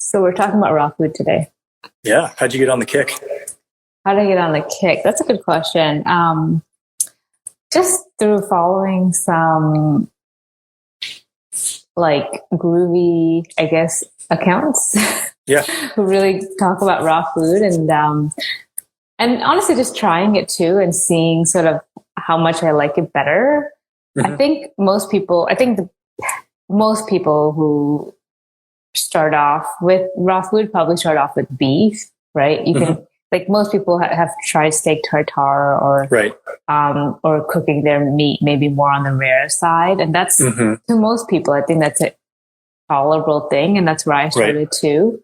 So we're talking about raw food today. Yeah. How'd you get on the kick? How did I get on the kick? That's a good question. Just through following some like groovy, I guess, accounts. Yeah. Who really talk about raw food and honestly just trying it too and seeing sort of how much I like it better. Mm-hmm. I think most people who start off with raw food probably start off with beef, right? You can, like most people have tried steak tartare or cooking their meat maybe more on the rare side. And that's to most people, I think that's a tolerable thing. And that's where I started too.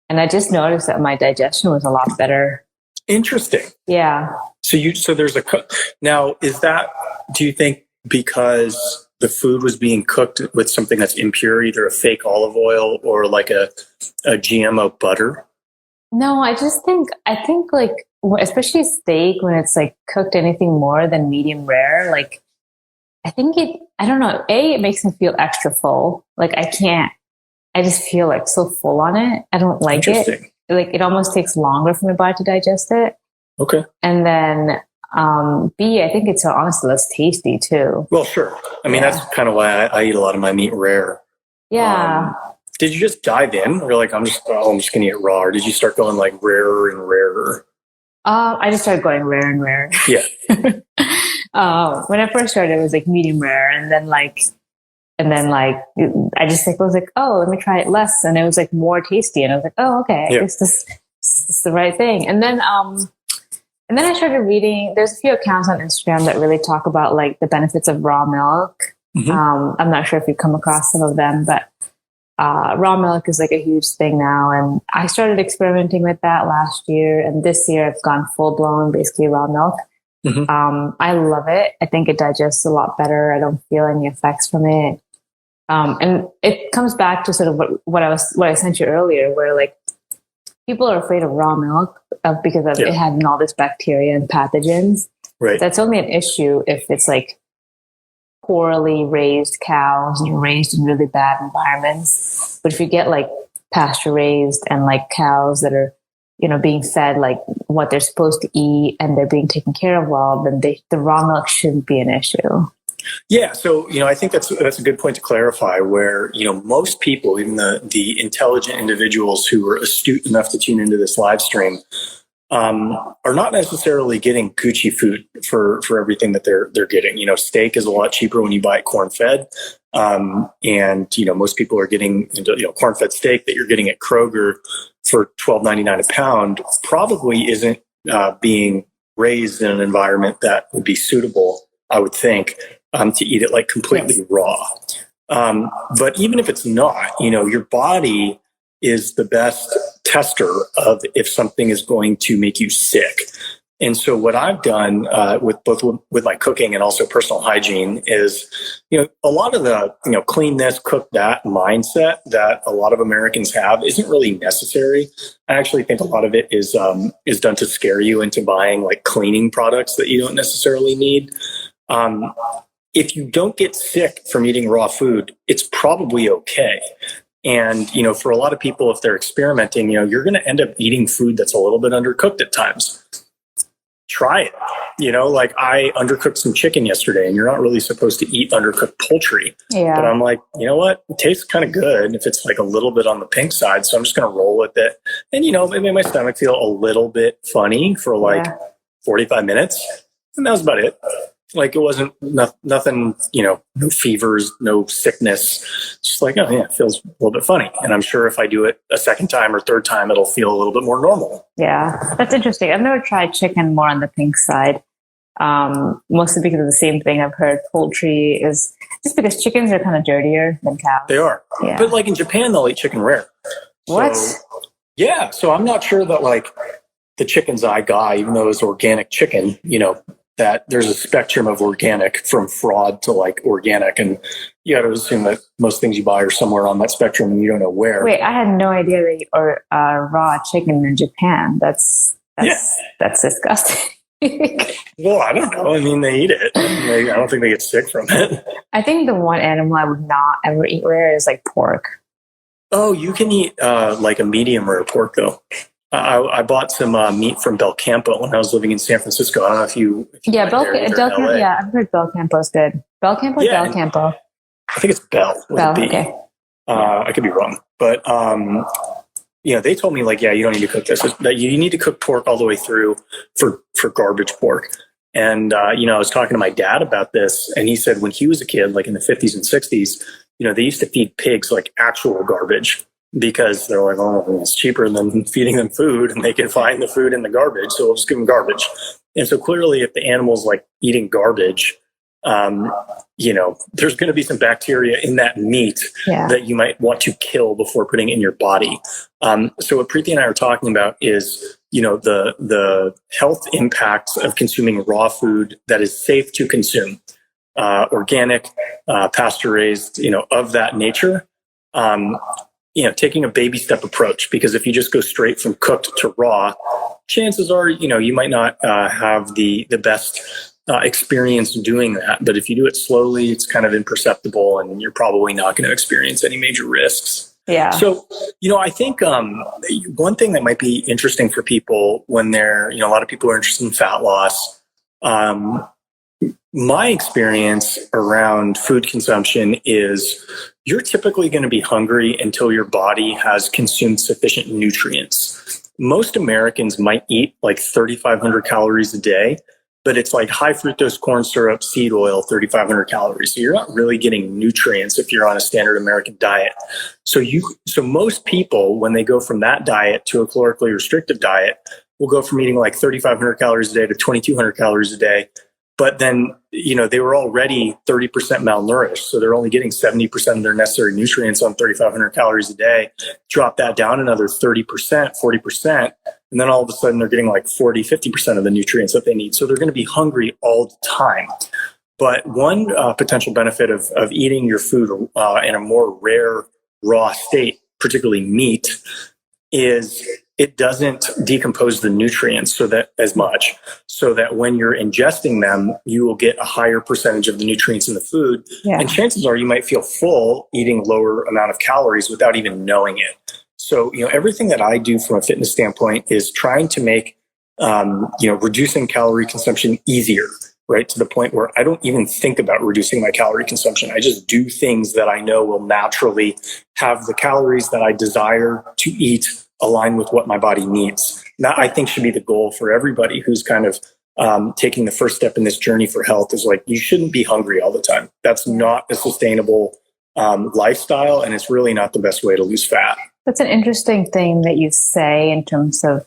And I just noticed that my digestion was a lot better. Interesting. Yeah. So there's now, is that, do you think because the food was being cooked with something that's impure, either a fake olive oil or like a GMO butter? No, I think like, especially steak, when it's like cooked anything more than medium rare, like I don't know, it makes me feel extra full. Like I just feel like so full on it. I don't like it. Like it almost takes longer for my body to digest it. Okay. And then B, I think it's honestly less tasty too. Well, sure. I mean, that's kind of why I eat a lot of my meat rare. Yeah. Did you just dive in? Or like, I'm just going to eat it raw. Or did you start going like rarer and rarer? I just started going rare and rare. Yeah. When I first started, it was like medium rare. And then I just was like, oh, let me try it less. And it was like more tasty. And I was like, oh, okay, I guess this is the right thing. And then I started reading, there's a few accounts on Instagram that really talk about like the benefits of raw milk. Mm-hmm. I'm not sure if you've come across some of them, but raw milk is like a huge thing now. And I started experimenting with that last year. And this year I've gone full blown, basically raw milk. Mm-hmm. I love it. I think it digests a lot better. I don't feel any effects from it. And it comes back to sort of what I sent you earlier, where like people are afraid of raw milk because of it having all this bacteria and pathogens. Right. That's only an issue if it's like poorly raised cows and raised in really bad environments. But if you get like pasture raised and like cows that are, being fed like what they're supposed to eat and they're being taken care of well, then the raw milk shouldn't be an issue. Yeah. So, I think that's a good point to clarify where, most people, even the intelligent individuals who are astute enough to tune into this live stream, are not necessarily getting Gucci food for everything that they're getting. Steak is a lot cheaper when you buy it corn fed. And most people are getting corn fed steak that you're getting at Kroger for $12.99 a pound probably isn't being raised in an environment that would be suitable, I would think, to eat it like completely raw. But even if it's not, your body is the best tester of if something is going to make you sick. And so what I've done with my cooking and also personal hygiene is, a lot of the, clean this, cook that mindset that a lot of Americans have isn't really necessary. I actually think a lot of it is done to scare you into buying like cleaning products that you don't necessarily need. If you don't get sick from eating raw food, it's probably okay. And, for a lot of people, if they're experimenting, you're going to end up eating food that's a little bit undercooked at times. Try it. Like I undercooked some chicken yesterday, and you're not really supposed to eat undercooked poultry. Yeah. But I'm like, you know what? It tastes kind of good if it's like a little bit on the pink side. So I'm just going to roll with it. And, it made my stomach feel a little bit funny for like 45 minutes. And that was about it. Like it wasn't nothing, no fevers, no sickness. Just like, oh yeah, it feels a little bit funny. And I'm sure if I do it a second time or third time, it'll feel a little bit more normal. Yeah, that's interesting. I've never tried chicken more on the pink side. Mostly because of the same thing I've heard. Poultry is just because chickens are kind of dirtier than cows. They are. Yeah. But like in Japan, they'll eat chicken rare. What? Yeah. So I'm not sure that like the chickens I got, even though it's organic chicken, that therethere's a spectrum of organic from fraud to like organic. And you got to assume that most things you buy are somewhere on that spectrum and you don't know where. Wait, I had no idea they eat raw chicken in Japan. That's disgusting. Well, I don't know. I mean, they eat it. I don't think they get sick from it. I think the one animal I would not ever eat rare is like pork. Oh, you can eat like a medium rare pork though. I bought some meat from Bel Campo when I was living in San Francisco. I don't know if you Yeah, went there either in LA. Yeah, I've heard Bel Campo's good. Bel Campo, Yeah, Del Campo. I think it's Bell with a Bel, B. okay. I could be wrong, but they told me like, yeah, you don't need to cook this. That you need to cook pork all the way through for garbage pork. And I was talking to my dad about this, and he said when he was a kid, like in the 50s and 60s, they used to feed pigs like actual garbage because they're like, oh, it's cheaper than feeding them food, and they can find the food in the garbage, so we'll just give them garbage. And so clearly, if the animal's like eating garbage, there's going to be some bacteria in that meat that you might want to kill before putting it in your body. So what Preethi and I are talking about is, the health impacts of consuming raw food that is safe to consume, organic, pasture raised, of that nature. Taking a baby step approach, because if you just go straight from cooked to raw, chances are, you might not have the best experience doing that. But if you do it slowly, it's kind of imperceptible, and you're probably not going to experience any major risks. Yeah. So, I think one thing that might be interesting for people when they're, a lot of people are interested in fat loss. My experience around food consumption is you're typically going to be hungry until your body has consumed sufficient nutrients. Most Americans might eat like 3,500 calories a day, but it's like high fructose corn syrup, seed oil, 3,500 calories. So you're not really getting nutrients if you're on a standard American diet. So most people, when they go from that diet to a calorically restrictive diet, will go from eating like 3,500 calories a day to 2,200 calories a day. But then, they were already 30% malnourished. So they're only getting 70% of their necessary nutrients on 3,500 calories a day. Drop that down another 30%, 40%. And then all of a sudden they're getting like 40, 50% of the nutrients that they need. So they're going to be hungry all the time. But one potential benefit of eating your food in a more rare, raw state, particularly meat, is it doesn't decompose the nutrients as much, so that when you're ingesting them, you will get a higher percentage of the nutrients in the food. Yeah. And chances are you might feel full eating lower amount of calories without even knowing it. So, everything that I do from a fitness standpoint is trying to make, reducing calorie consumption easier, right? To the point where I don't even think about reducing my calorie consumption. I just do things that I know will naturally have the calories that I desire to eat align with what my body needs. That, I think, should be the goal for everybody who's kind of taking the first step in this journey for health. Is like, you shouldn't be hungry all the time. That's not a sustainable lifestyle, and it's really not the best way to lose fat. That's an interesting thing that you say in terms of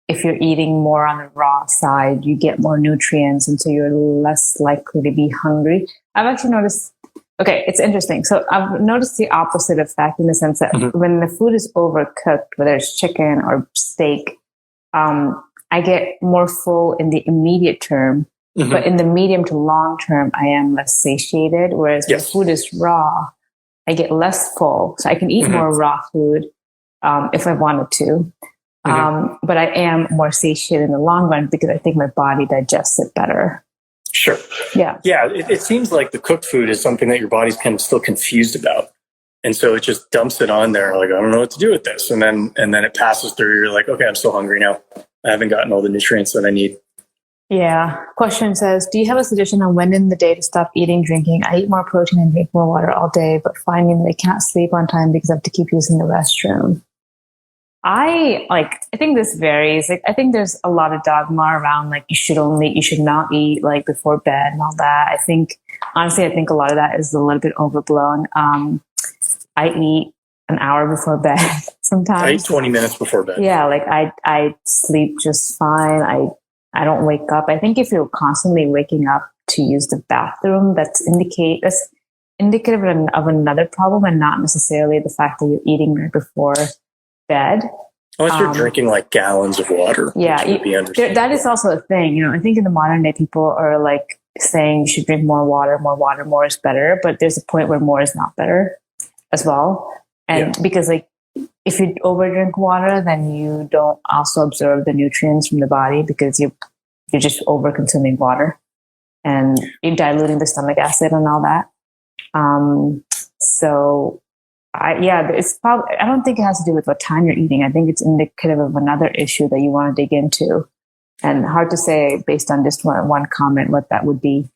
if you're eating more on the raw side, you get more nutrients, and so you're less likely to be hungry. I've actually noticed, okay, it's interesting. So I've noticed the opposite effect in the sense that when the food is overcooked, whether it's chicken or steak, I get more full in the immediate term, but in the medium to long term, I am less satiated. Whereas when the food is raw, I get less full. So I can eat more raw food if I wanted to. But I am more satiated in the long run because I think my body digests it better. Sure. Yeah. Yeah. It seems like the cooked food is something that your body's kind of still confused about. And so it just dumps it on there. Like, I don't know what to do with this. And then it passes through. You're like, okay, I'm still hungry now. I haven't gotten all the nutrients that I need. Yeah. Question says, do you have a suggestion on when in the day to stop eating, drinking? I eat more protein and drink more water all day, but finding that I can't sleep on time because I have to keep using the restroom. I think this varies. Like, I think there's a lot of dogma around like you should not eat like before bed and all that. I think a lot of that is a little bit overblown. I eat an hour before bed sometimes. I eat 20 minutes before bed. Yeah, like I sleep just fine. I don't wake up. I think if you're constantly waking up to use the bathroom, that's indicative of another problem, and not necessarily the fact that you're eating right before bed. Unless you're drinking like gallons of water. Yeah, that is also a thing. I think in the modern day, people are like saying you should drink more water, more is better. But there's a point where more is not better as well. And because like if you overdrink water, then you don't also absorb the nutrients from the body because you're just over consuming water and you're diluting the stomach acid and all that. So It's probably, I don't think it has to do with what time you're eating. I think it's indicative of another issue that you want to dig into, and hard to say based on just one comment what that would be.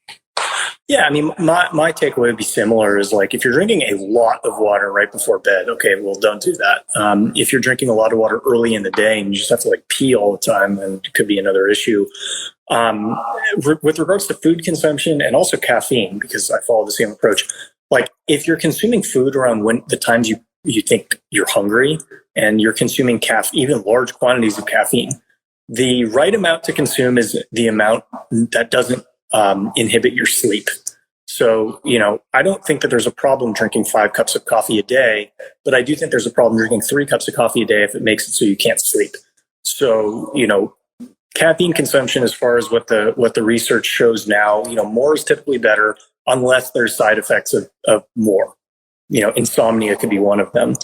Yeah, I mean, my takeaway would be similar. Is like, if you're drinking a lot of water right before bed, okay, well, don't do that. If you're drinking a lot of water early in the day and you just have to like pee all the time, then it could be another issue. With regards to food consumption and also caffeine, because I follow the same approach. Like, if you're consuming food around the times you think you're hungry, and you're consuming even large quantities of caffeine, the right amount to consume is the amount that doesn't inhibit your sleep. So, I don't think that there's a problem drinking 5 cups of coffee a day, but I do think there's a problem drinking 3 cups of coffee a day if it makes it so you can't sleep. So, caffeine consumption, as far as what the research shows now, more is typically better unless there's side effects of more. Insomnia could be one of them.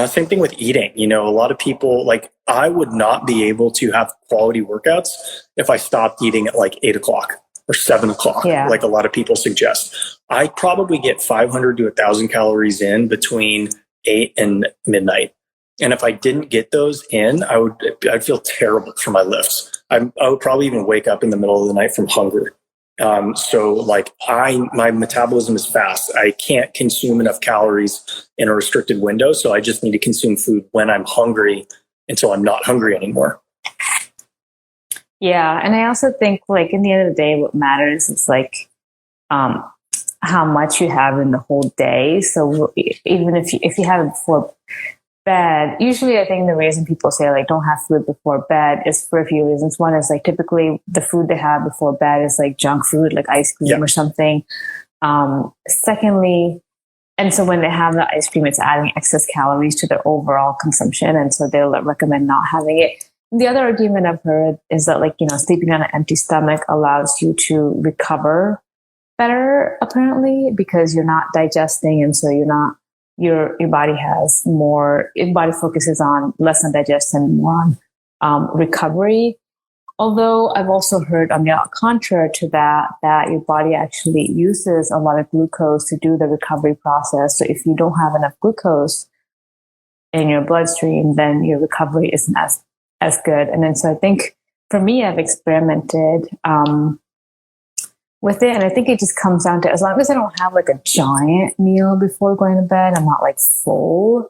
Same thing with eating. A lot of people, like, I would not be able to have quality workouts if I stopped eating at like 8 o'clock or 7 o'clock, like a lot of people suggest. I probably get 500 to 1,000 calories in between 8 and midnight. And if I didn't get those in, I'd feel terrible for my lifts. I would probably even wake up in the middle of the night from hunger. So like my metabolism is fast. I can't consume enough calories in a restricted window. So I just need to consume food when I'm hungry until I'm not hungry anymore. Yeah. And I also think, like, in the end of the day, what matters is like, how much you have in the whole day. So even if you have it before bed, usually I think the reason people say like don't have food before bed is for a few reasons. One is like typically the food they have before bed is like junk food, like ice cream or something. Secondly, and so when they have the ice cream, it's adding excess calories to their overall consumption, and so they'll recommend not having it. The other argument I've heard is that, like, sleeping on an empty stomach allows you to recover better, apparently, because you're not digesting, and so your body has more, your body focuses on less on digestion and more on recovery. Although I've also heard, on the contrary to that your body actually uses a lot of glucose to do the recovery process. So if you don't have enough glucose in your bloodstream, then your recovery isn't as good. And then so I think for me, I've experimented with it. And I think it just comes down to, as long as I don't have like a giant meal before going to bed, I'm not like full,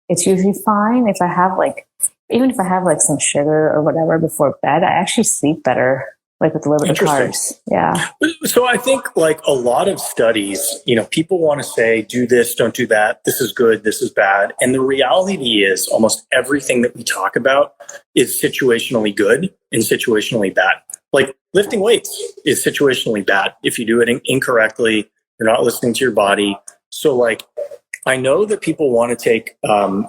it's usually fine. If I have like, even if I have like some sugar or whatever before bed, I actually sleep better, like with a little bit of carbs. Yeah. So I think like a lot of studies, people want to say, do this, don't do that. This is good. This is bad. And the reality is almost everything that we talk about is situationally good and situationally bad. Like lifting weights is situationally bad. If you do it incorrectly, you're not listening to your body. So like, I know that people want to take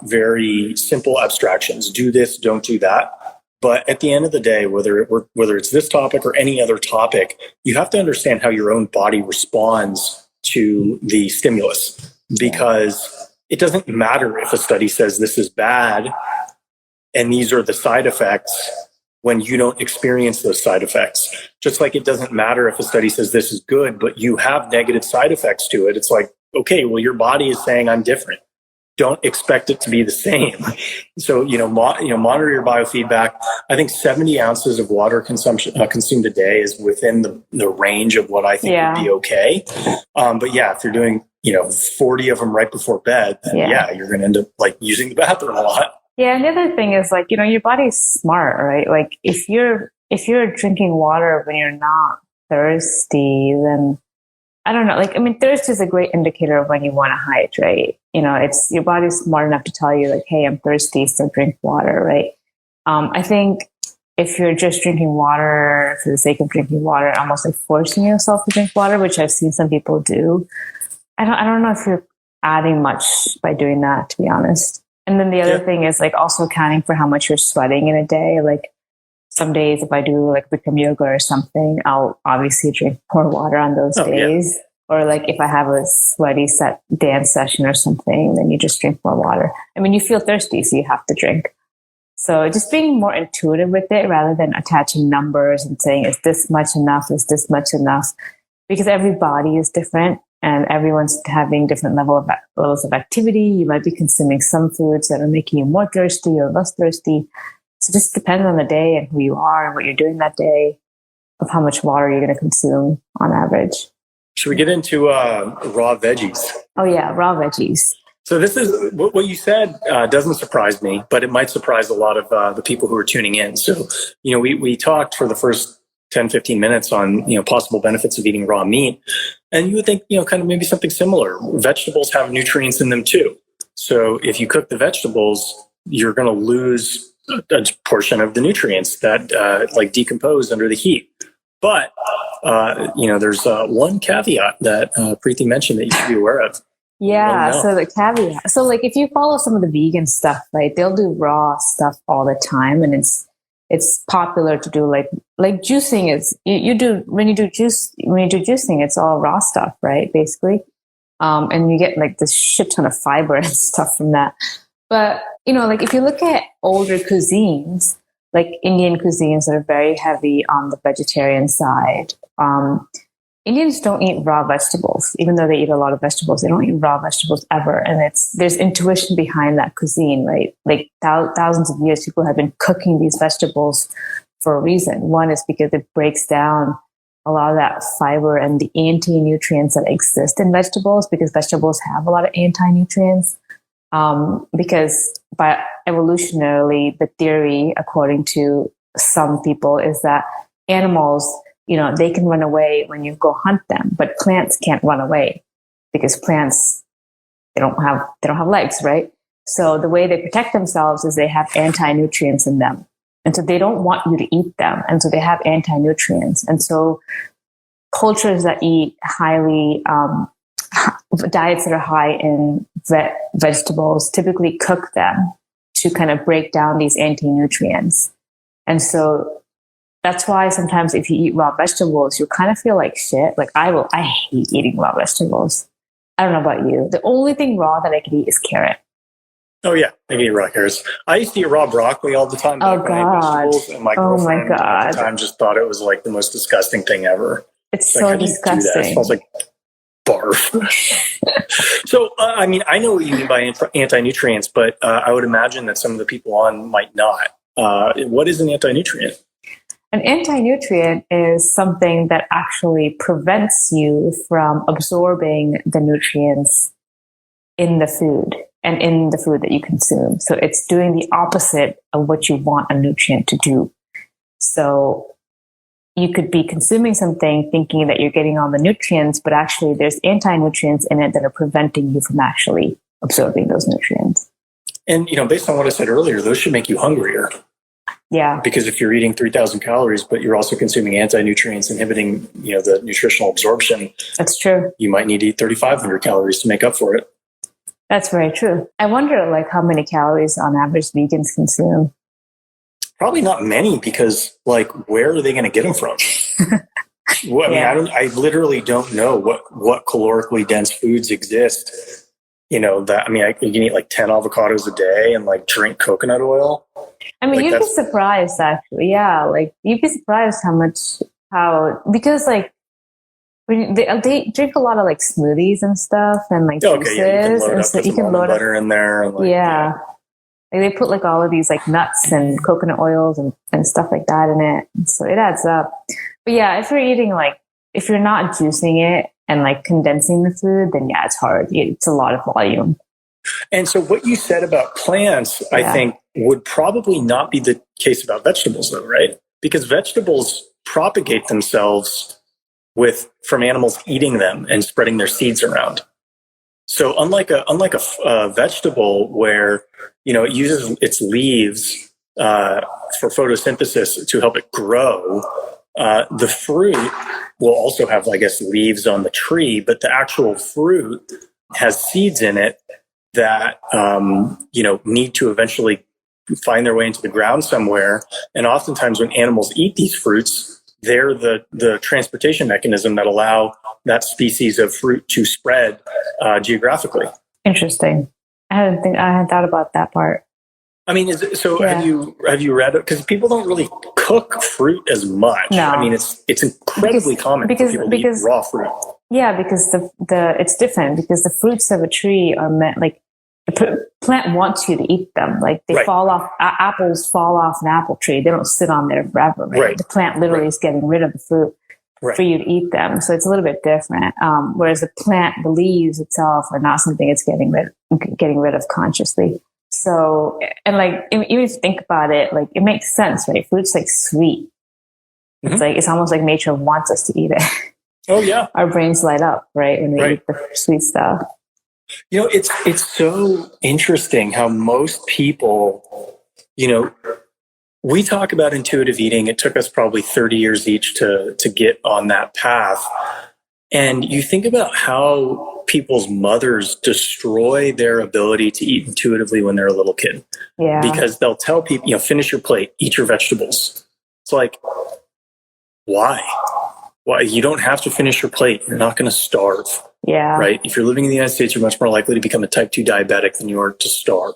very simple abstractions, do this, don't do that. But at the end of the day, whether it's this topic or any other topic, you have to understand how your own body responds to the stimulus, because it doesn't matter if a study says this is bad and these are the side effects when you don't experience those side effects. Just like it doesn't matter if a study says this is good, but you have negative side effects to it. It's like, okay, well, your body is saying I'm different. Don't expect it to be the same. So, monitor your biofeedback. I think 70 ounces of water consumed a day is within the range of what I think would be okay. But yeah, if you're doing, 40 of them right before bed, then you're going to end up like using the bathroom a lot. Yeah. And the other thing is like, your body's smart, right? Like if you're drinking water when you're not thirsty, then I don't know. Like, I mean, thirst is a great indicator of when you want to hydrate. It's your body's smart enough to tell you like, hey, I'm thirsty, so drink water, right? I think if you're just drinking water for the sake of drinking water, almost like forcing yourself to drink water, which I've seen some people do, I don't know if you're adding much by doing that, to be honest. And then the other thing is like also accounting for how much you're sweating in a day. Like some days, if I do like Bikram yoga or something, I'll obviously drink more water on those days. Yeah. Or like if I have a sweaty dance session or something, then you just drink more water. I mean, you feel thirsty, so you have to drink. So just being more intuitive with it rather than attaching numbers and saying, is this much enough? Is this much enough? Because every body is different. and everyone's having different levels of activity. You might be consuming some foods that are making you more thirsty or less thirsty. So it just depends on the day and who you are and what you're doing that day, of how much water you're going to consume on average. Should we get into raw veggies? Oh yeah, raw veggies. So this is what you said doesn't surprise me, but it might surprise a lot of the people who are tuning in. So, we talked for the first 10, 15 minutes on, possible benefits of eating raw meat. And you would think, kind of maybe something similar. Vegetables have nutrients in them too. So if you cook the vegetables, you're going to lose a portion of the nutrients that decompose under the heat. But, there's one caveat that Preethi mentioned that you should be aware of. Yeah, so the caveat. So if you follow some of the vegan stuff, right, they'll do raw stuff all the time, and it's popular to do like juicing is when you do juicing, it's all raw stuff, right, basically. And you get this shit ton of fiber and stuff from that. But, if you look at older cuisines, like Indian cuisines that are very heavy on the vegetarian side, Indians don't eat raw vegetables, even though they eat a lot of vegetables. They don't eat raw vegetables ever. And there's intuition behind that cuisine, right? Thousands of years, people have been cooking these vegetables for a reason. One is because it breaks down a lot of that fiber and the anti-nutrients that exist in vegetables, because vegetables have a lot of anti-nutrients. Because evolutionarily, the theory, according to some people, is that animals, they can run away when you go hunt them, but plants can't run away because plants, they don't have legs, right? So the way they protect themselves is they have anti-nutrients in them. And so they don't want you to eat them. And so they have anti-nutrients. And so cultures that eat diets that are high in vegetables typically cook them to kind of break down these anti-nutrients. And so that's why sometimes if you eat raw vegetables, you kind of feel like shit. I hate eating raw vegetables. I don't know about you. The only thing raw that I can eat is carrot. Oh yeah, I can eat raw carrots. I used to eat raw broccoli all the time. Oh god! Vegetables, and my girlfriend at the time just thought it was the most disgusting thing ever. It's so disgusting. It smells like barf. So, I know what you mean by anti-nutrients, but I would imagine that some of the people on might not. What is an anti-nutrient? An anti-nutrient is something that actually prevents you from absorbing the nutrients in the food and in the food that you consume. So it's doing the opposite of what you want a nutrient to do. So you could be consuming something thinking that you're getting all the nutrients, but actually there's anti-nutrients in it that are preventing you from actually absorbing those nutrients. And, based on what I said earlier, those should make you hungrier. Yeah. Because if you're eating 3,000 calories, but you're also consuming anti-nutrients, inhibiting, the nutritional absorption. That's true. You might need to eat 3,500 calories to make up for it. That's very true. I wonder how many calories on average vegans consume. Probably not many, because where are they going to get them from? Well, I literally don't know what calorically dense foods exist. You can eat 10 avocados a day and drink coconut oil. You'd be surprised actually. Yeah. You'd be surprised because they drink a lot of smoothies and stuff and juices. And so you can load butter in there. And they put all of these nuts and coconut oils and stuff like that in it. And so it adds up. But yeah, if you're eating if you're not juicing it and condensing the food, then yeah, it's hard. It's a lot of volume. And so what you said about plants, I think would probably not be the case about vegetables though, right? Because vegetables propagate themselves from animals eating them and spreading their seeds around. So unlike a vegetable where, it uses its leaves for photosynthesis to help it grow, the fruit will also have, leaves on the tree, but the actual fruit has seeds in it that, need to eventually find their way into the ground somewhere. And oftentimes when animals eat these fruits, they're the transportation mechanism that allow that species of fruit to spread geographically. Interesting. I hadn't thought about that part. Have you read it? Because people don't really cook fruit as much. No. It's incredibly common for people to eat raw fruit. Yeah, because the it's different because the fruits of a tree are meant like the plant wants you to eat them. Like they fall off, apples fall off an apple tree. They don't sit on there forever, right? The plant literally is getting rid of the fruit for you to eat them. So it's a little bit different. Whereas the plant, the leaves itself are not something it's getting rid of consciously. So, and like, even if you think about it, like it makes sense, right? Fruit's like sweet. It's like, it's almost like nature wants us to eat it. Oh yeah. Our brains light up, right? When we eat the sweet stuff. You know, it's so interesting how most people, you know, we talk about intuitive eating. It took us probably 30 years each to get on that path. And you think about how people's mothers destroy their ability to eat intuitively when they're a little kid. Yeah. Because they'll tell people, you know, finish your plate, eat your vegetables. It's like, why? Why? You don't have to finish your plate. You're not going to starve. Yeah. Right. If you're living in the United States, you're much more likely to become a type 2 diabetic than you are to starve.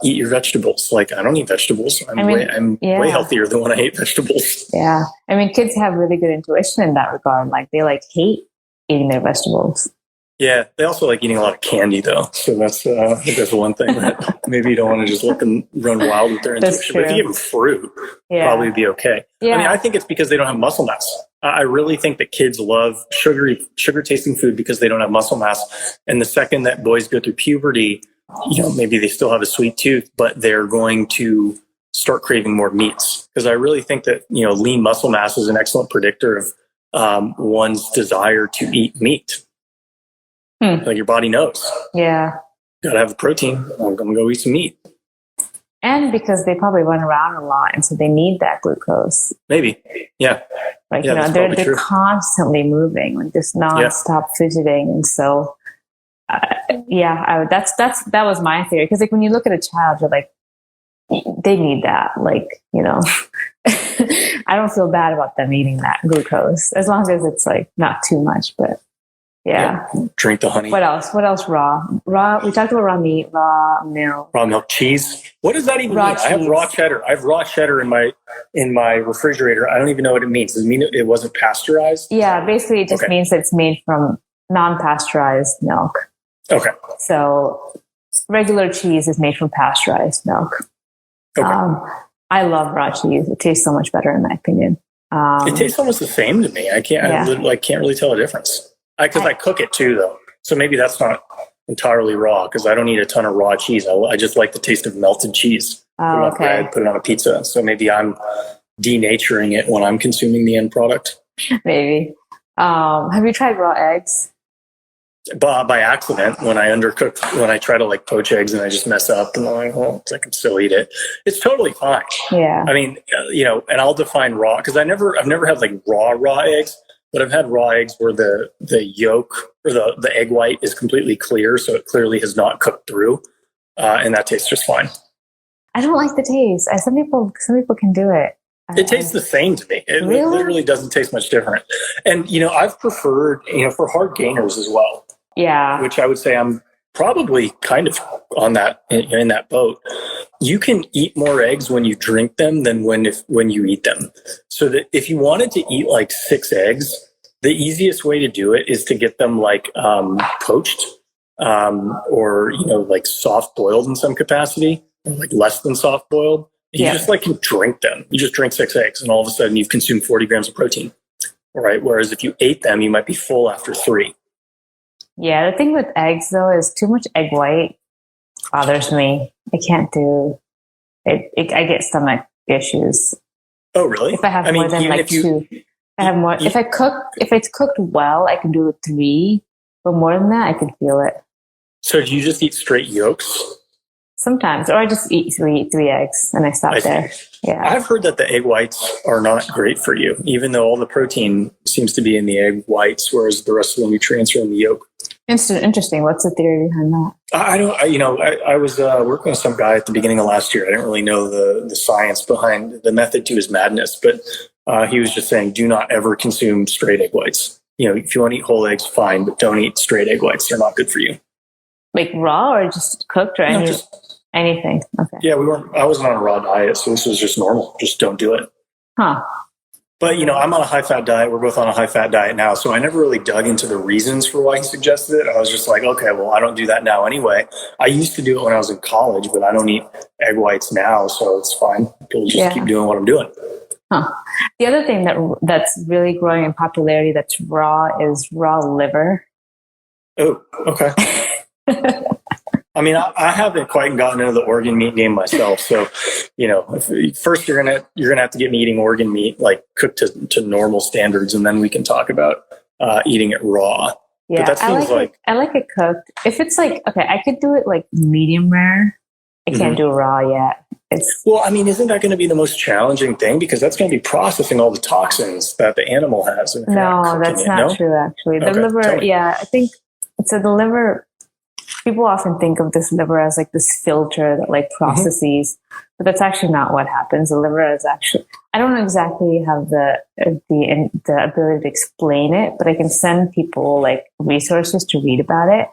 Eat your vegetables. Like, I don't eat vegetables. I'm way healthier than when I ate vegetables. Yeah. I mean, kids have really good intuition in that regard. Like, they like hate eating their vegetables. Yeah. They also like eating a lot of candy, though. So that's, I think that's one thing that maybe you don't want to just let them run wild with their intuition. But if you give them fruit, probably be okay. Yeah. I mean, I think it's because they don't have muscle mass. I really think that kids love sugar tasting food because they don't have muscle mass. And the second that boys go through puberty, you know, maybe they still have a sweet tooth, but they're going to start craving more meats. Because I really think that, you know, lean muscle mass is an excellent predictor of one's desire to eat meat. Like your body knows. Yeah. Got to have the protein. I'm going to go eat some meat. And because they probably run around a lot, and so they need that glucose. Maybe. Yeah. Like, you know, they're constantly moving, like just nonstop fidgeting. And so, that was my theory. Because like when you look at a child, you're like, they need that. Like, you know, I don't feel bad about them eating that glucose as long as it's like not too much. But yeah. Drink the honey. What else? Raw. We talked about raw meat, raw milk. Raw milk, cheese. What does that even mean? I have raw cheddar. I have raw cheddar in my refrigerator. I don't even know what it means. Does it mean it wasn't pasteurized? Yeah, basically it just means that it's made from non-pasteurized milk. Okay. So regular cheese is made from pasteurized milk. Okay. I love raw cheese. It tastes so much better in my opinion. It tastes almost the same to me. I can't really tell a difference. Because I cook it too, though. So maybe that's not entirely raw because I don't eat a ton of raw cheese. I just like the taste of melted cheese. Put it on bread, put it on a pizza. So maybe I'm denaturing it when I'm consuming the end product. Maybe. Have you tried raw eggs? By accident, when I try to like poach eggs and I just mess up and I'm like, well, I can still eat it. It's totally fine. Yeah. I mean, you know, and I'll define raw because I've never had like raw eggs. But I've had raw eggs where the yolk or the egg white is completely clear, so it clearly has not cooked through, and that tastes just fine. I don't like the taste. Some people can do it. It tastes the same to me. It literally doesn't taste much different. And you know, I've preferred for hard gainers as well. Yeah, which I would say I'm probably kind of on that in that boat. You can eat more eggs when you drink them than when you eat them. So that if you wanted to eat like 6 eggs, the easiest way to do it is to get them like poached or like soft boiled in some capacity, or like less than soft boiled. You just like can drink them. You just drink 6 eggs, and all of a sudden you've consumed 40 grams of protein. All right. Whereas if you ate them, you might be full after 3. Yeah, the thing with eggs though is too much egg white bothers me. I can't do it. I get stomach issues. Oh, really? If I have more than like 2, I have more. If it's cooked well, I can do 3. But more than that, I can feel it. So do you just eat straight yolks? Sometimes, or I just eat 3 eggs and I stop there. Yeah, I've heard that the egg whites are not great for you, even though all the protein seems to be in the egg whites, whereas the rest of the nutrients are in the yolk. Interesting. What's the theory behind that? I was working with some guy at the beginning of last year. I didn't really know the science behind the method to his madness, but he was just saying, do not ever consume straight egg whites. You know, if you want to eat whole eggs, fine, but don't eat straight egg whites. They're not good for you. Like raw or just cooked or anything? Okay. Yeah, I wasn't on a raw diet, so this was just normal. Just don't do it. Huh. But, I'm on a high fat diet. We're both on a high fat diet now. So I never really dug into the reasons for why he suggested it. I was just like, okay, well, I don't do that now anyway. I used to do it when I was in college, but I don't eat egg whites now. So it's fine. I'll just keep doing what I'm doing. Huh. The other thing that's really growing in popularity that's raw is raw liver. Oh, okay. I mean, I haven't quite gotten into the organ meat game myself. So, first you're gonna have to get me eating organ meat, like cooked to normal standards, and then we can talk about eating it raw. Yeah, but that seems I like it cooked. If it's like, okay, I could do it like medium rare. I can't do raw yet. Well, I mean, isn't that going to be the most challenging thing? Because that's going to be processing all the toxins that the animal has. No, that's not true, actually. The liver, I think, so the liver, people often think of this liver as like this filter that like processes, but that's actually not what happens. The liver is actually, I don't exactly have the ability to explain it, but I can send people like resources to read about it.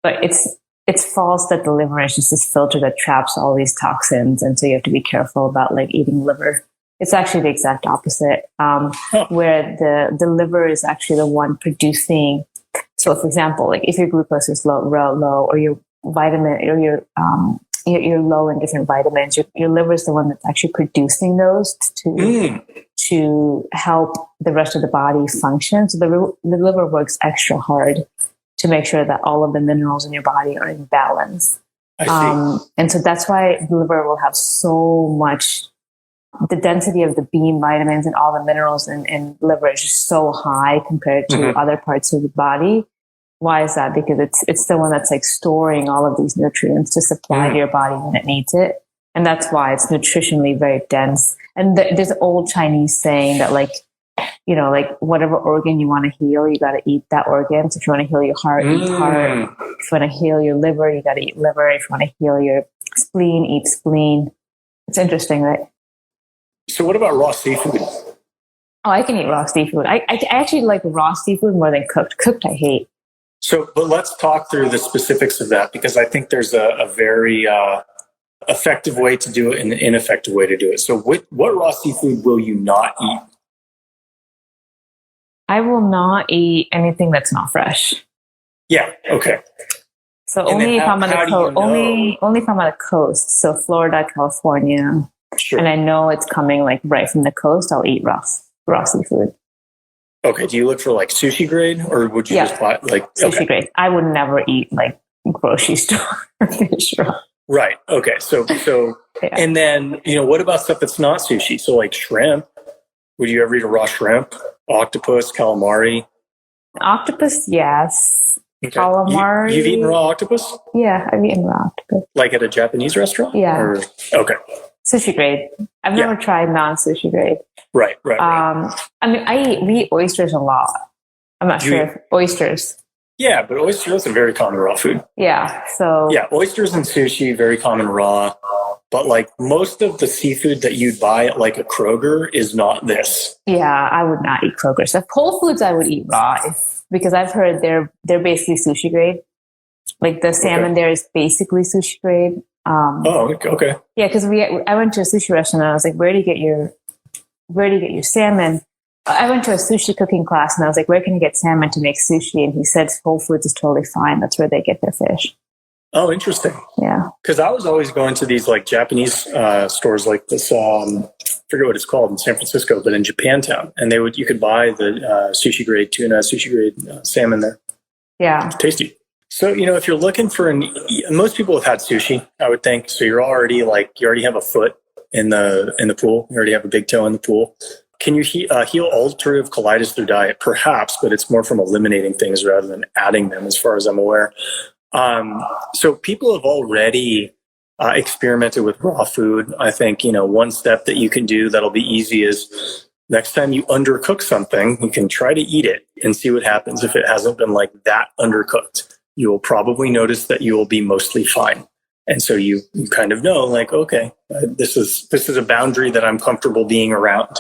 But it's false that the liver is just this filter that traps all these toxins. And so you have to be careful about like eating liver. It's actually the exact opposite, where the liver is actually the one producing. So for example, like if your glucose is low, or your vitamin, or you're low in different vitamins, your liver is the one that's actually producing those to help the rest of the body function. So the liver works extra hard to make sure that all of the minerals in your body are in balance. I see. And so that's why the liver will have so much, the density of the B vitamins and all the minerals in liver is just so high compared to other parts of the body. Why is that? Because it's the one that's like storing all of these nutrients to supply to your body when it needs it. And that's why it's nutritionally very dense. And there's an old Chinese saying that like, like whatever organ you want to heal, you got to eat that organ. So if you want to heal your heart, eat heart. If you want to heal your liver, you got to eat liver. If you want to heal your spleen, eat spleen. It's interesting, right? So what about raw seafood? Oh, I can eat raw seafood. I actually like raw seafood more than cooked. Cooked, I hate. So, but let's talk through the specifics of that, because I think there's a very effective way to do it and an ineffective way to do it. So what raw seafood will you not eat? I will not eat anything that's not fresh. Yeah. Okay. So only if I'm on the coast. Only if I'm on the coast. So Florida, California, and I know it's coming like right from the coast. I'll eat raw seafood. Okay. Do you look for like sushi grade, or would you just buy like sushi grade? I would never eat like grocery store fish raw. Right. Okay. So, and then what about stuff that's not sushi? So like shrimp. Would you ever eat a raw shrimp? Octopus, calamari? Octopus, yes. Okay. Calamari. You've eaten raw octopus? Yeah, I've eaten raw octopus. Like at a Japanese restaurant? Yeah. Okay. Sushi grade. I've never tried non-sushi grade. Right. I mean, we eat oysters a lot. I'm not sure if oysters. Yeah, but oysters are very common raw food. Yeah, so. Yeah, oysters and sushi, very common raw. But like most of the seafood that you'd buy at like a Kroger is not this. Yeah, I would not eat Kroger stuff. Whole Foods I would eat raw because I've heard they're basically sushi grade. Like the salmon there is basically sushi grade. Okay. Yeah, because I went to a sushi restaurant and I was like, where do you get your salmon? I went to a sushi cooking class and I was like, where can you get salmon to make sushi? And he said Whole Foods is totally fine. That's where they get their fish. Oh, interesting. Yeah. Because I was always going to these like Japanese stores like this, I forget what it's called in San Francisco, but in Japantown. And you could buy the sushi grade tuna, sushi grade salmon there. Yeah. It's tasty. So, if you're looking for most people have had sushi, I would think. So you already have a foot in the pool. You already have a big toe in the pool. Can you heal ulcerative colitis through diet? Perhaps, but it's more from eliminating things rather than adding them, as far as I'm aware. So people have already experimented with raw food. I think, one step that you can do that'll be easy is next time you undercook something, you can try to eat it and see what happens. If it hasn't been like that undercooked, you will probably notice that you will be mostly fine. And so you kind of know like, okay, this is a boundary that I'm comfortable being around.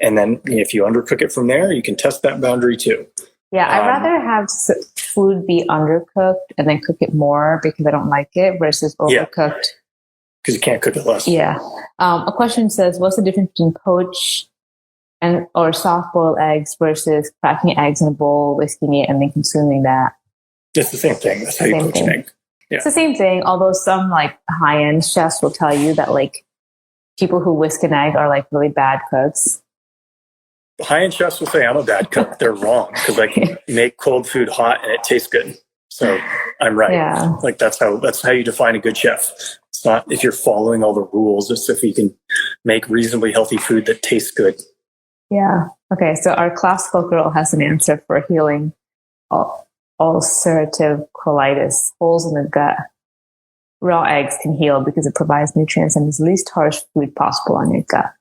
And then if you undercook it from there, you can test that boundary too. Yeah, I'd rather have food be undercooked and then cook it more because I don't like it versus overcooked. Because you can't cook it less. Yeah. A question says, what's the difference between poached and or soft boiled eggs versus cracking eggs in a bowl, whisking it, and then consuming that. It's the same thing. That's how you poach an egg. Yeah. It's the same thing, although some like high-end chefs will tell you that like people who whisk an egg are like really bad cooks. High-end chefs will say I'm a bad cook. They're wrong because I can make cold food hot and it tastes good. So I'm right. Yeah. Like that's how you define a good chef. It's not if you're following all the rules, it's if you can make reasonably healthy food that tastes good. Yeah. Okay. So our classical girl has an answer for healing ulcerative colitis, holes in the gut. Raw eggs can heal because it provides nutrients and is the least harsh food possible on your gut.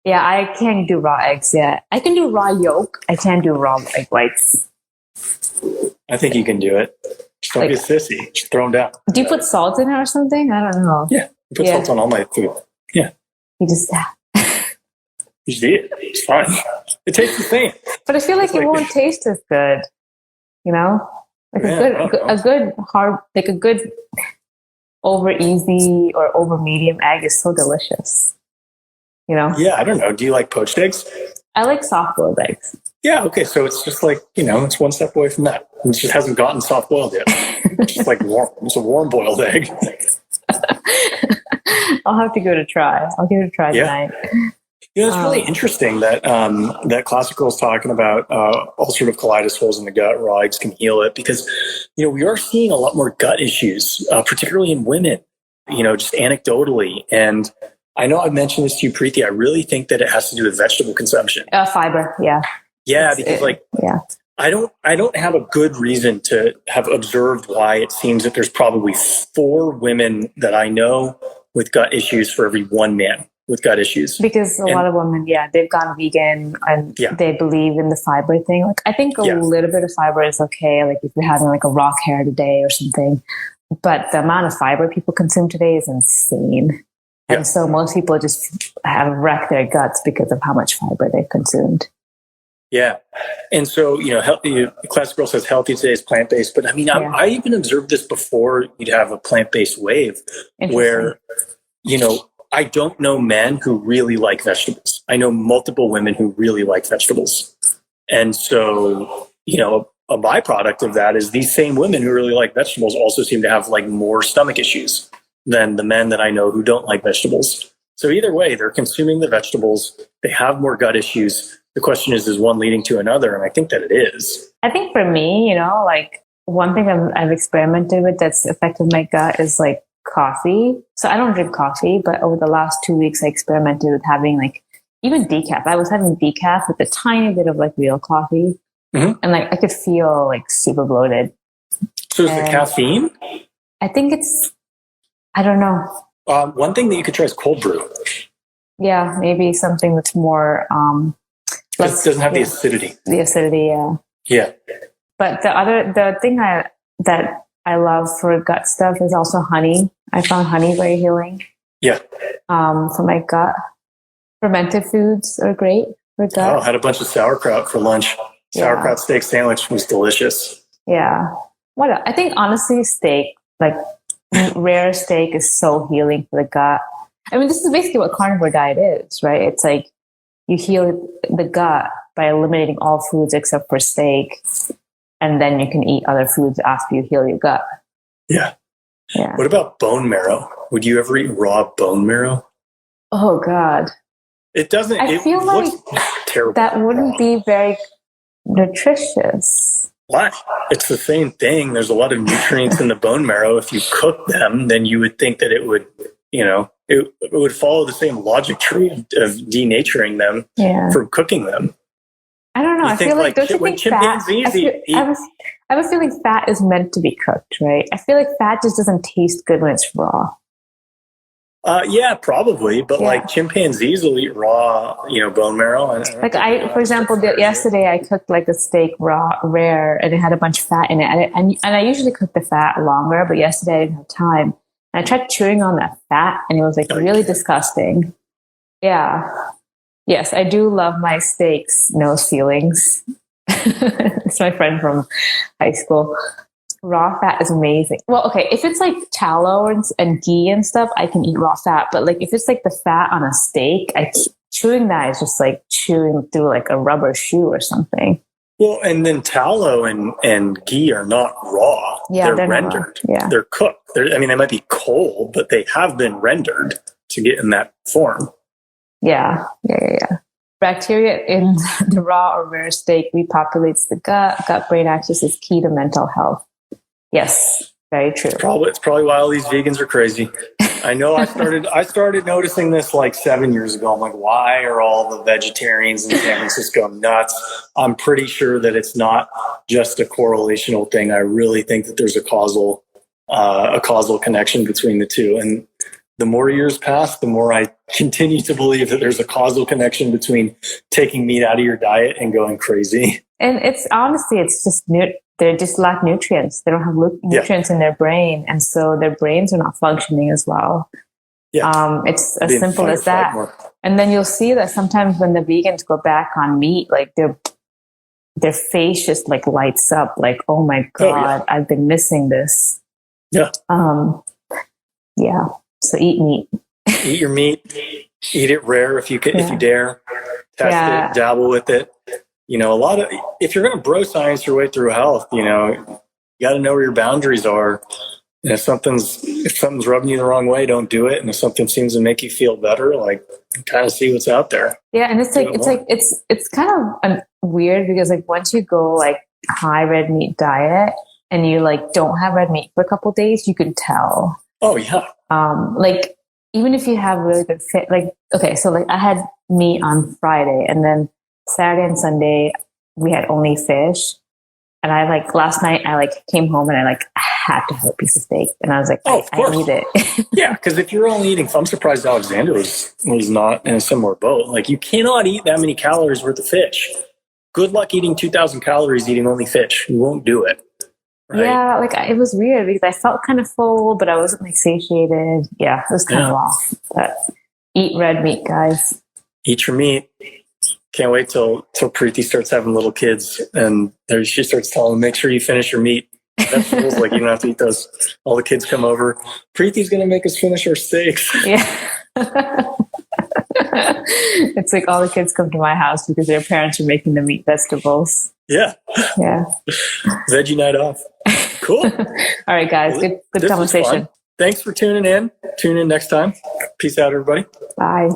Yeah, I can't do raw eggs yet. I can do raw yolk. I can't do raw egg whites. I think you can do it. Just don't be a sissy. Just throw them down. Do you put salt in it or something? I don't know. Yeah, you put salt on all my food. Yeah. You just eat it. It's fine. It tastes the same. But I feel like it won't taste as good. You know? Like a good hard, like a good over easy or over medium egg is so delicious. You know? Yeah, I don't know. Do you like poached eggs? I like soft boiled eggs. Yeah, okay. So it's just like, it's one step away from that. It just hasn't gotten soft boiled yet. It's just like warm. It's a warm boiled egg. I'll have to give it a try. I'll give it a try tonight. It's really interesting that that classical is talking about ulcerative colitis, holes in the gut, raw eggs can heal it because, we are seeing a lot more gut issues, particularly in women, just anecdotally. And I know I've mentioned this to you, Preethi. I really think that it has to do with vegetable consumption. Fiber, yeah. Yeah, because I don't have a good reason to have observed why it seems that there's probably 4 women that I know with gut issues for every 1 man with gut issues. Because a lot of women, they've gone vegan and they believe in the fiber thing. Like I think a little bit of fiber is okay. Like if you're having like a rock hair today or something, but the amount of fiber people consume today is insane. And so most people just have wrecked their guts because of how much fiber they've consumed. Yeah. And so, Classic Girl says healthy today is plant-based. But I mean, I even observed this before you'd have a plant-based wave where, I don't know men who really like vegetables. I know multiple women who really like vegetables. And so, a byproduct of that is these same women who really like vegetables also seem to have like more stomach issues than the men that I know who don't like vegetables. So either way, they're consuming the vegetables. They have more gut issues. The question is one leading to another? And I think that it is. I think for me, like one thing I've experimented with that's affected my gut is like coffee. So I don't drink coffee, but over the last 2 weeks, I experimented with having like even decaf. I was having decaf with a tiny bit of like real coffee. Mm-hmm. And like I could feel like super bloated. So is it caffeine? I think it's, I don't know. One thing that you could try is cold brew. Yeah, maybe something that's more... it doesn't have the acidity. The acidity, yeah. Yeah. But the thing that I love for gut stuff is also honey. I found honey very healing. Yeah. For my gut. Fermented foods are great for gut. Oh, I had a bunch of sauerkraut for lunch. Sauerkraut steak sandwich was delicious. Yeah. What else? I think honestly, steak, like rare steak is so healing for the gut. I mean, this is basically what carnivore diet is, right? It's like you heal the gut by eliminating all foods except for steak. And then you can eat other foods after you heal your gut. Yeah. Yeah. What about bone marrow? Would you ever eat raw bone marrow? Oh, God. It doesn't. I feel like terrible. That wouldn't be very nutritious. Why? It's the same thing. There's a lot of nutrients in the bone marrow. If you cook them, then you would think that it would, it would follow the same logic tree of denaturing them from cooking them. I don't know. I feel like don't you think fat? I have a feeling fat is meant to be cooked, right? I feel like fat just doesn't taste good when it's raw. Yeah, probably. But like chimpanzees will eat raw, bone marrow. For example, yesterday I cooked like a steak rare, and it had a bunch of fat in it. And I usually cook the fat longer, but yesterday I didn't have time. And I tried chewing on that fat, and it was like really disgusting. Yeah. Yes, I do love my steaks, no feelings. It's my friend from high school. Raw fat is amazing. Well, okay, if it's like tallow and ghee and stuff, I can eat raw fat. But like if it's like the fat on a steak, chewing that is just like chewing through like a rubber shoe or something. Well, and then tallow and ghee are not raw. Yeah, they're rendered. Yeah. They're cooked. I mean, they might be cold, but they have been rendered to get in that form. Yeah. Bacteria in the raw or rare state repopulates the gut. Gut-brain axis is key to mental health. Yes, very true. It's probably why all these vegans are crazy. I know I started noticing this like 7 years ago. I'm like, why are all the vegetarians in San Francisco nuts? I'm pretty sure that it's not just a correlational thing. I really think that there's a causal connection between the two. And the more years pass, the more I continue to believe that there's a causal connection between taking meat out of your diet and going crazy. And it's honestly, it's just they just lack nutrients. They don't have nutrients in their brain. And so their brains are not functioning as well. Yeah. It's as simple as that. And then you'll see that sometimes when the vegans go back on meat, like their face just like lights up like, oh my God, I've been missing this. Yeah. Yeah. So eat meat. Eat your meat. Eat it rare if you dare. Test it, dabble with it. You know, if you're going to bro science your way through health, you know, you got to know where your boundaries are. And if something's rubbing you the wrong way, don't do it. And if something seems to make you feel better, like kind of see what's out there. Yeah. And it's kind of weird because like once you go like high red meat diet and you like don't have red meat for a couple of days, you can tell. Oh yeah. Like even if you have really good fit, like, okay, so like I had meat on Friday and then Saturday and Sunday we had only fish. And I like last night I like came home and I like had to have a piece of steak. And I was like, I need it. Yeah, because if you're only eating, I'm surprised Alexander was not in a similar boat. Like you cannot eat that many calories worth of fish. Good luck eating 2,000 calories eating only fish. You won't do it. Right? Yeah, like it was weird because I felt kind of full, but I wasn't like satiated. Yeah, it was kind of off. But eat red meat, guys. Eat your meat. Can't wait till Preethi starts having little kids and she starts telling them, make sure you finish your meat. Vegetables, like you don't have to eat those. All the kids come over. Preethi's going to make us finish our steaks. Yeah. It's like all the kids come to my house because their parents are making them eat vegetables. Yeah. Yeah. Veggie night off. Cool. All right, guys. Good conversation. Thanks for tuning in. Tune in next time. Peace out, everybody. Bye.